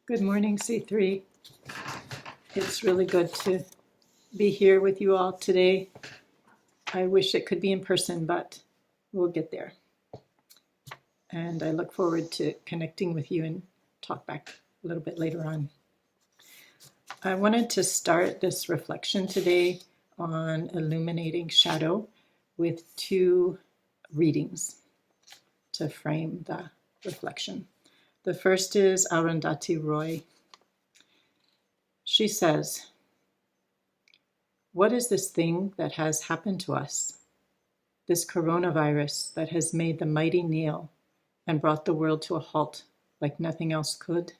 Good morning, C3. It's really good to be here with you all today. I wish it could be in person, but we'll get there. And I look forward to connecting with you and talk back a little bit later on. I wanted to start this reflection today on illuminating shadow with two readings to frame the reflection. The first is Arundhati Roy. She says, "What is this thing that has happened to us? This coronavirus that has made the mighty kneel and brought the world to a halt like nothing else could?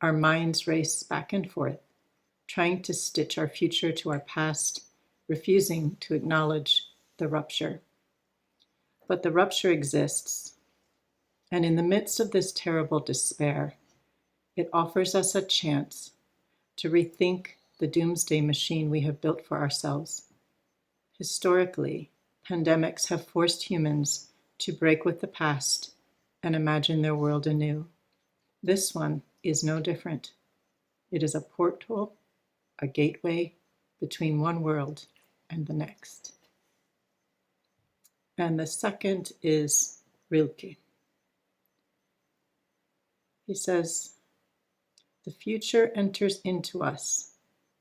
Our minds race back and forth, trying to stitch our future to our past, refusing to acknowledge the rupture. But the rupture exists, and in the midst of this terrible despair, it offers us a chance to rethink the doomsday machine we have built for ourselves. Historically, pandemics have forced humans to break with the past and imagine their world anew. This one is no different. It is a portal, a gateway between one world and the next." And the second is Rilke. He says, "The future enters into us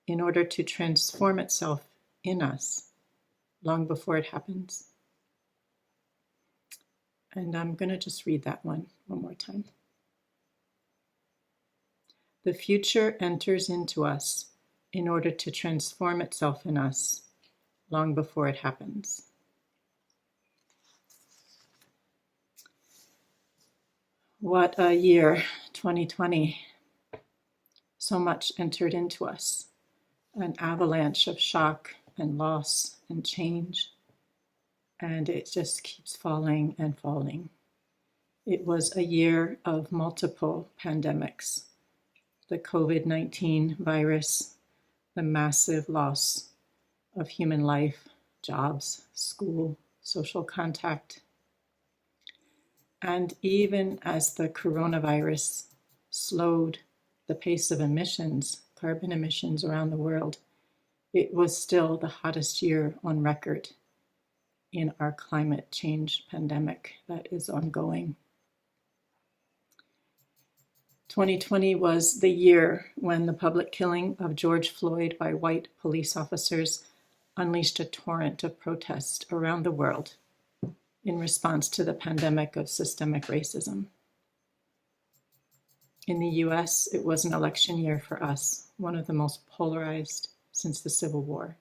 in order to transform itself in us long before it happens." And I'm going to just read that one more time. "The future enters into us in order to transform itself in us long before it happens." What a year, 2020. So much entered into us. An avalanche of shock and loss and change. And it just keeps falling and falling. It was a year of multiple pandemics. The COVID-19 virus, the massive loss of human life, jobs, school, social contact. And even as the coronavirus slowed the pace of emissions, carbon emissions around the world, it was still the hottest year on record in our climate change pandemic that is ongoing. 2020 was the year when the public killing of George Floyd by white police officers unleashed a torrent of protest around the world in response to the pandemic of systemic racism. In the US, it was an election year for us, one of the most polarized since the Civil War.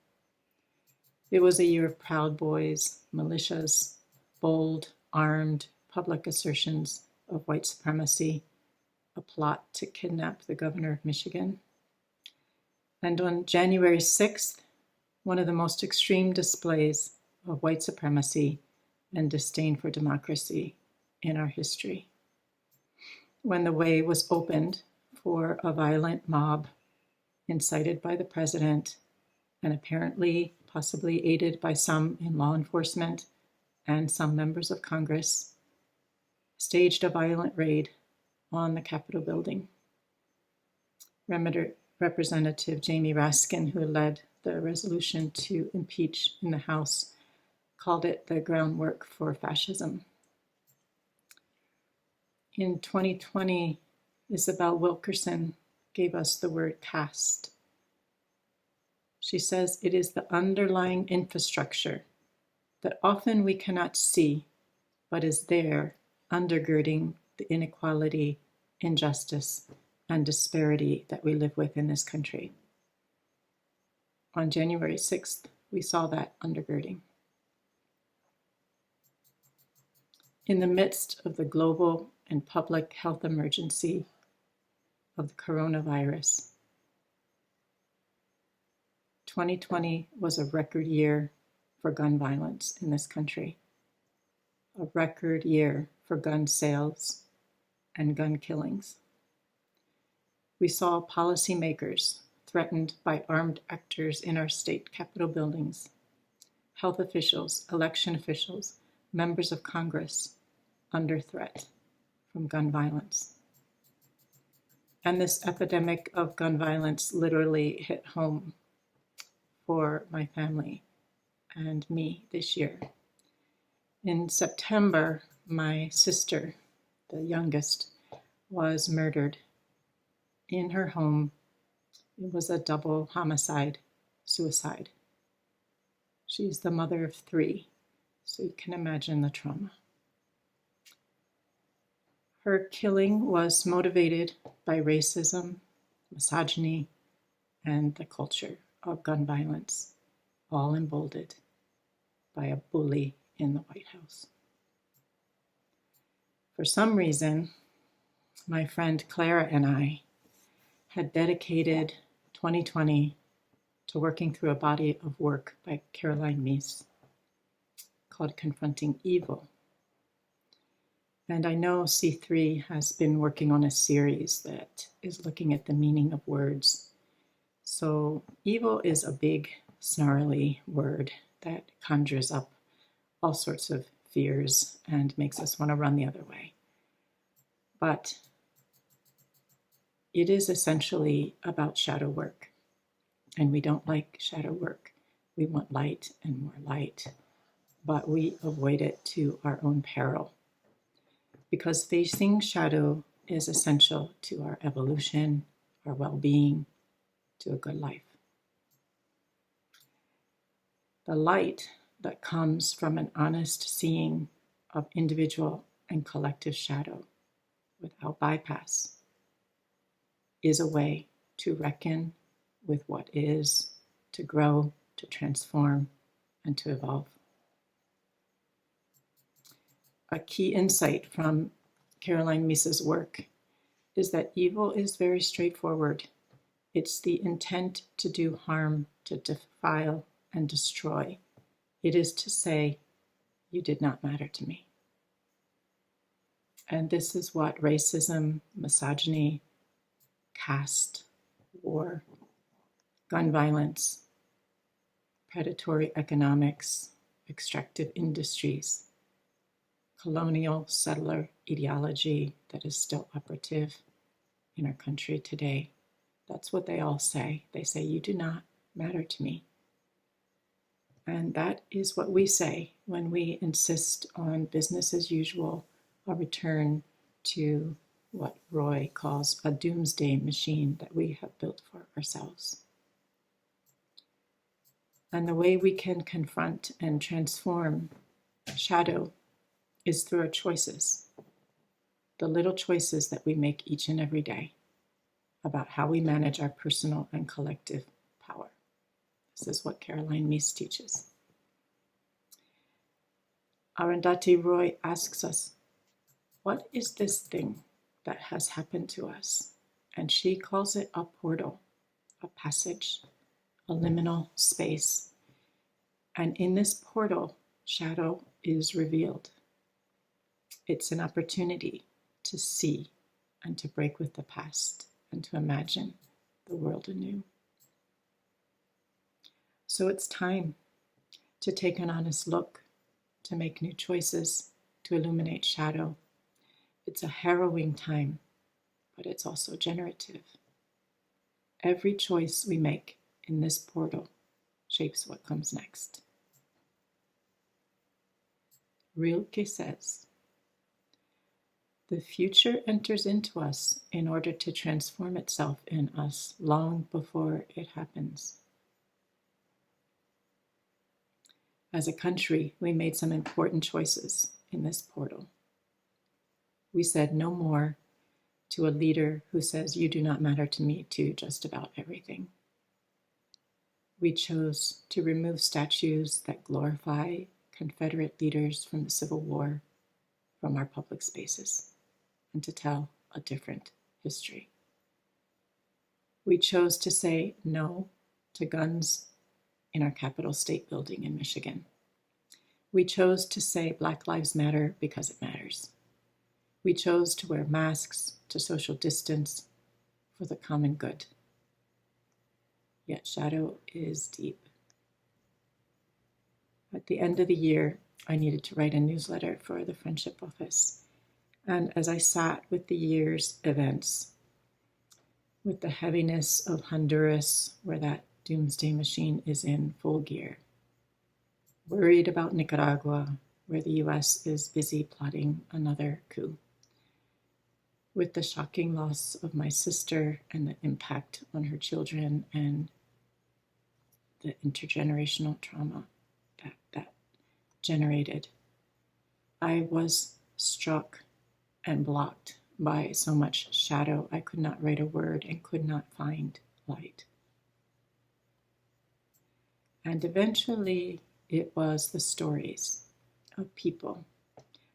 It was a year of Proud Boys, militias, bold, armed, public assertions of white supremacy, a plot to kidnap the governor of Michigan. And on January 6th, one of the most extreme displays of white supremacy and disdain for democracy in our history, when the way was opened for a violent mob incited by the president and apparently possibly aided by some in law enforcement and some members of Congress, staged a violent raid on the Capitol building. Representative Jamie Raskin, who led the resolution to impeach in the House, called it the groundwork for fascism. In 2020, Isabel Wilkerson gave us the word caste. She says it is the underlying infrastructure that often we cannot see, but is there undergirding the inequality, injustice, and disparity that we live with in this country. On January 6th, we saw that undergirding. In the midst of the global and public health emergency of the coronavirus, 2020 was a record year for gun violence in this country, a record year for gun sales and gun killings. We saw policymakers threatened by armed actors in our state capitol buildings, health officials, election officials, members of Congress under threat from gun violence. And this epidemic of gun violence literally hit home for my family and me this year. In September, my sister, the youngest, was murdered in her home. It was a double homicide, suicide. She's the mother of 3, so you can imagine the trauma. Her killing was motivated by racism, misogyny, and the culture of gun violence, all emboldened by a bully in the White House. For some reason, my friend Clara and I had dedicated 2020 to working through a body of work by Caroline Myss called Confronting Evil. And I know C3 has been working on a series that is looking at the meaning of words. So evil is a big, snarly word that conjures up all sorts of fears and makes us want to run the other way. But it is essentially about shadow work. And we don't like shadow work. We want light and more light, but we avoid it to our own peril. Because facing shadow is essential to our evolution, our well-being, to a good life. The light that comes from an honest seeing of individual and collective shadow without bypass is a way to reckon with what is, to grow, to transform, and to evolve. A key insight from Caroline Myss's work is that evil is very straightforward. It's the intent to do harm, to defile and destroy. It is to say, you did not matter to me. And this is what racism, misogyny, caste, war, gun violence, predatory economics, extractive industries, colonial settler ideology that is still operative in our country today. That's what they all say. They say, you do not matter to me. And that is what we say when we insist on business as usual, a return to what Roy calls a doomsday machine that we have built for ourselves. And the way we can confront and transform shadow is through our choices, the little choices that we make each and every day about how we manage our personal and collective power. This is what Caroline Myss teaches. Arundhati Roy asks us, what is this thing that has happened to us? And she calls it a portal, a passage, a liminal space. And in this portal, shadow is revealed. It's an opportunity to see and to break with the past and to imagine the world anew. So it's time to take an honest look, to make new choices, to illuminate shadow. It's a harrowing time, but it's also generative. Every choice we make in this portal shapes what comes next. Rilke says, the future enters into us in order to transform itself in us long before it happens. As a country, we made some important choices in this portal. We said no more to a leader who says, you do not matter to me, to just about everything. We chose to remove statues that glorify Confederate leaders from the Civil War from our public spaces and to tell a different history. We chose to say no to guns in our Capitol State Building in Michigan. We chose to say Black Lives Matter because it matters. We chose to wear masks, to social distance, for the common good. Yet shadow is deep. At the end of the year, I needed to write a newsletter for the Friendship Office. And as I sat with the year's events, with the heaviness of Honduras, where that doomsday machine is in full gear. Worried about Nicaragua, where the US is busy plotting another coup. With the shocking loss of my sister and the impact on her children and the intergenerational trauma that generated, I was struck and blocked by so much shadow. I could not write a word and could not find light. And eventually, it was the stories of people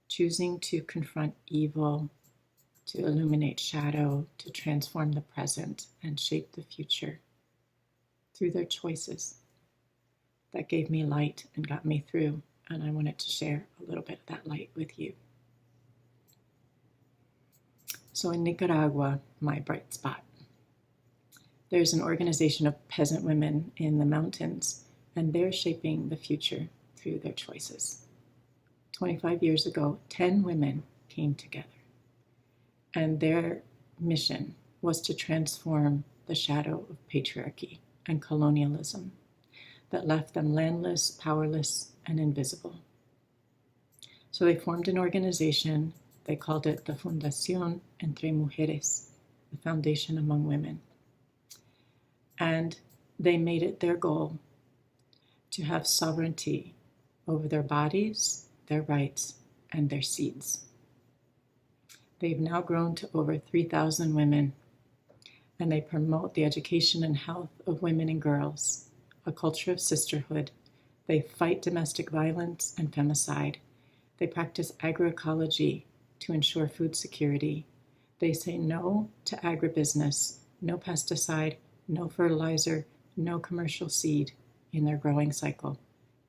choosing to confront evil, to illuminate shadow, to transform the present and shape the future through their choices that gave me light and got me through. And I wanted to share a little bit of that light with you. So in Nicaragua, my bright spot, there's an organization of peasant women in the mountains, and they're shaping the future through their choices. 25 years ago, 10 women came together, and their mission was to transform the shadow of patriarchy and colonialism that left them landless, powerless, and invisible. So they formed an organization. They called it the Fundación Entre Mujeres, the Foundation Among Women. And they made it their goal to have sovereignty over their bodies, their rights, and their seeds. They've now grown to over 3,000 women, and they promote the education and health of women and girls, a culture of sisterhood. They fight domestic violence and femicide. They practice agroecology to ensure food security. They say no to agribusiness, no pesticide, no fertilizer, no commercial seed in their growing cycle.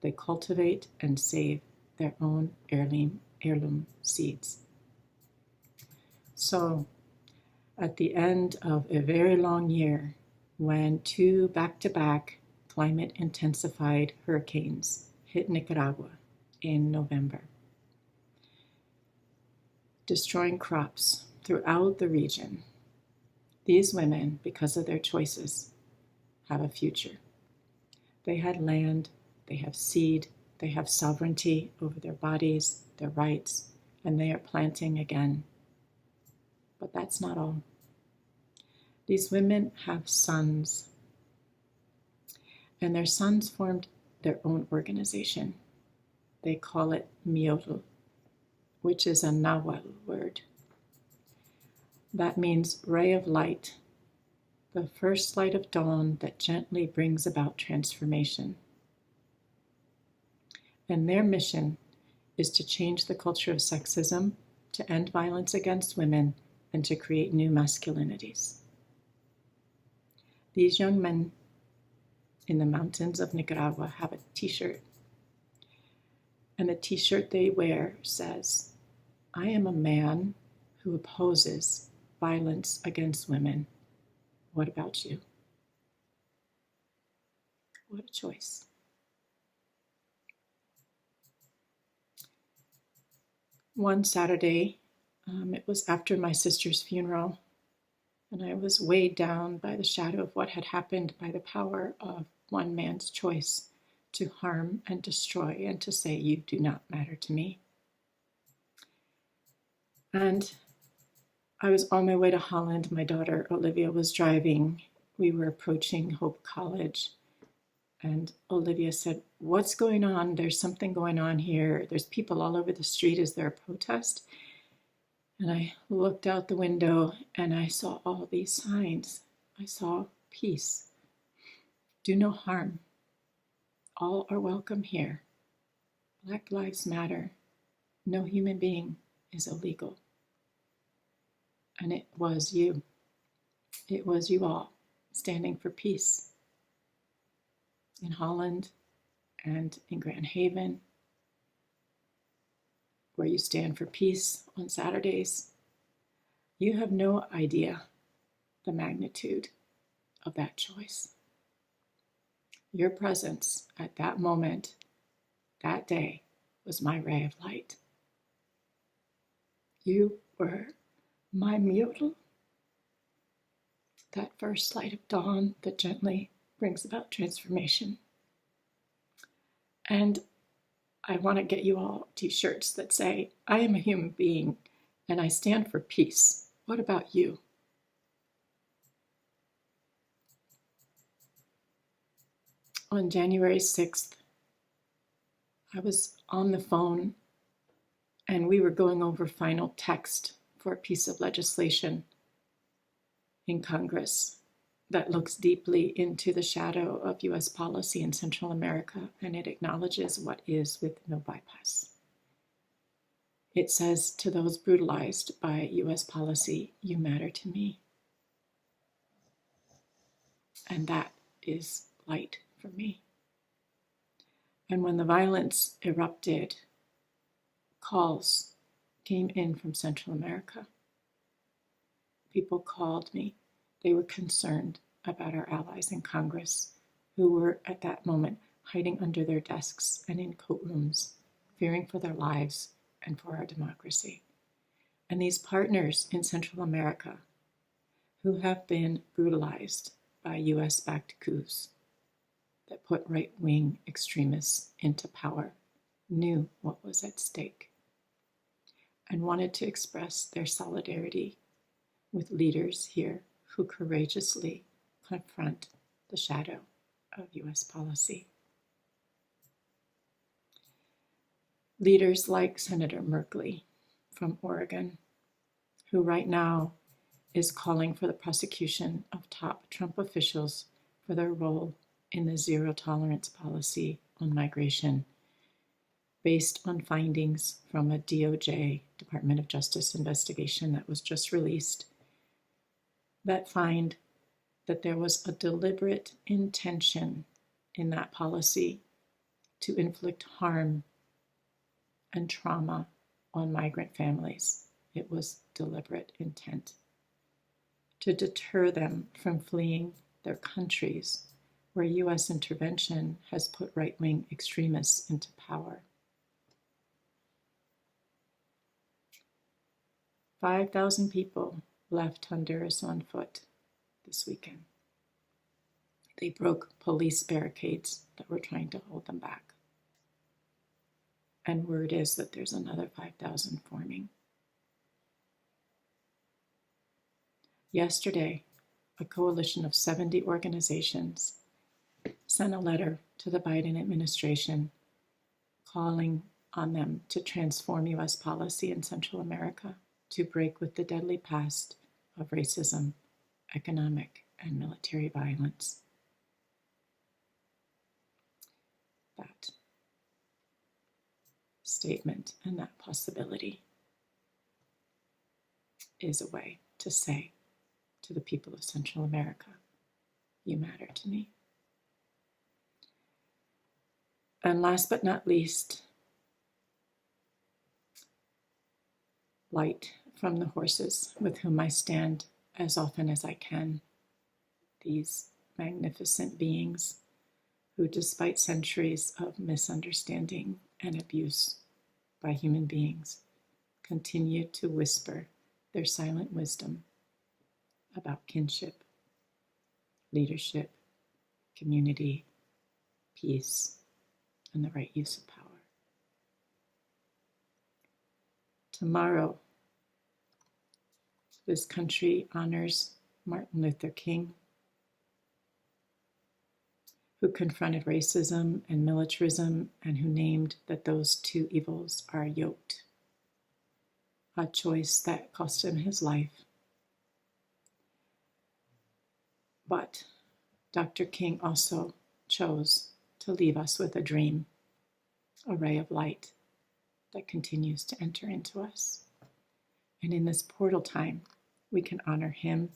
They cultivate and save their own heirloom seeds. So at the end of a very long year, when 2 back-to-back climate-intensified hurricanes hit Nicaragua in November, destroying crops throughout the region, these women, because of their choices, have a future. They had land, they have seed, they have sovereignty over their bodies, their rights, and they are planting again. But that's not all. These women have sons, and their sons formed their own organization. They call it Miotl, which is a Nahuatl word. That means ray of light, the first light of dawn that gently brings about transformation. And their mission is to change the culture of sexism, to end violence against women, and to create new masculinities. These young men in the mountains of Nicaragua have a t-shirt, and the t-shirt they wear says, "I am a man who opposes violence against women. What about you?" What a choice. One Saturday, it was after my sister's funeral, and I was weighed down by the shadow of what had happened by the power of one man's choice to harm and destroy and to say, "You do not matter to me." And I was on my way to Holland. My daughter Olivia was driving. We were approaching Hope College. And Olivia said, "What's going on? There's something going on here. There's people all over the street. Is there a protest?" And I looked out the window and I saw all these signs. I saw peace. Do no harm. All are welcome here. Black Lives Matter. No human being is illegal. And it was you. It was you all standing for peace in Holland and in Grand Haven, where you stand for peace on Saturdays. You have no idea the magnitude of that choice. Your presence at that moment, that day, was my ray of light. You were my Miotl, that first light of dawn that gently brings about transformation. And I want to get you all t-shirts that say, I am a human being and I stand for peace. What about you? On January 6th, I was on the phone and we were going over final text for a piece of legislation in Congress that looks deeply into the shadow of U.S. policy in Central America, and it acknowledges what is with no bypass. It says to those brutalized by U.S. policy, you matter to me. And that is light for me. And when the violence erupted, calls came in from Central America. People called me. They were concerned about our allies in Congress, who were at that moment hiding under their desks and in courtrooms, fearing for their lives and for our democracy. And these partners in Central America, who have been brutalized by US-backed coups that put right-wing extremists into power, knew what was at stake and wanted to express their solidarity with leaders here who courageously confront the shadow of US policy. Leaders like Senator Merkley from Oregon, who right now is calling for the prosecution of top Trump officials for their role in the zero tolerance policy on migration, based on findings from a DOJ, Department of Justice investigation that was just released, that find that there was a deliberate intention in that policy to inflict harm and trauma on migrant families. It was deliberate intent to deter them from fleeing their countries where US intervention has put right-wing extremists into power. 5,000 people left Honduras on foot this weekend. They broke police barricades that were trying to hold them back. And word is that there's another 5,000 forming. Yesterday, a coalition of 70 organizations sent a letter to the Biden administration calling on them to transform US policy in Central America to break with the deadly past of racism, economic, and military violence. That statement and that possibility is a way to say to the people of Central America, you matter to me. And last but not least, light from the horses with whom I stand as often as I can. These magnificent beings who, despite centuries of misunderstanding and abuse by human beings, continue to whisper their silent wisdom about kinship, leadership, community, peace, and the right use of power. Tomorrow, this country honors Martin Luther King, who confronted racism and militarism and who named that those two evils are yoked, a choice that cost him his life. But Dr. King also chose to leave us with a dream, a ray of light that continues to enter into us. And in this portal time, we can honor him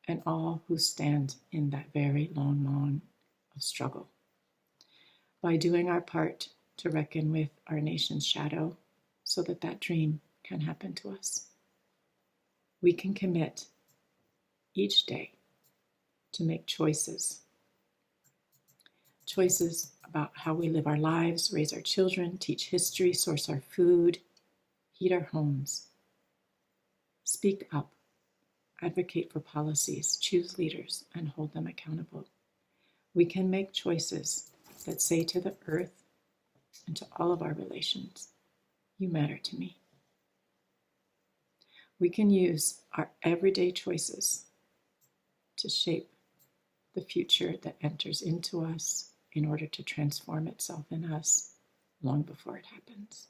and all who stand in that very long line of struggle by doing our part to reckon with our nation's shadow so that that dream can happen to us. We can commit each day to make choices about how we live our lives, raise our children, teach history, source our food, heat our homes, speak up, advocate for policies, choose leaders, and hold them accountable. We can make choices that say to the earth and to all of our relations, you matter to me. We can use our everyday choices to shape the future that enters into us in order to transform itself in us long before it happens.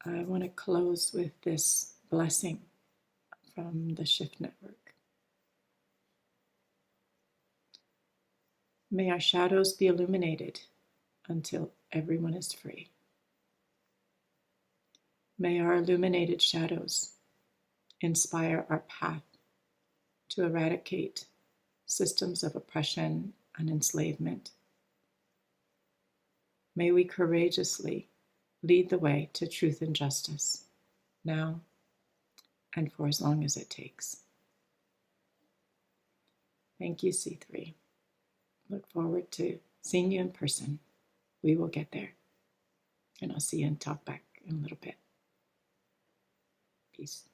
I want to close with this blessing from the Shift Network. May our shadows be illuminated until everyone is free. May our illuminated shadows inspire our path to eradicate systems of oppression and enslavement. May we courageously lead the way to truth and justice, now and for as long as it takes. Thank you, C3. Look forward to seeing you in person. We will get there. And I'll see you and talk back in a little bit. Peace.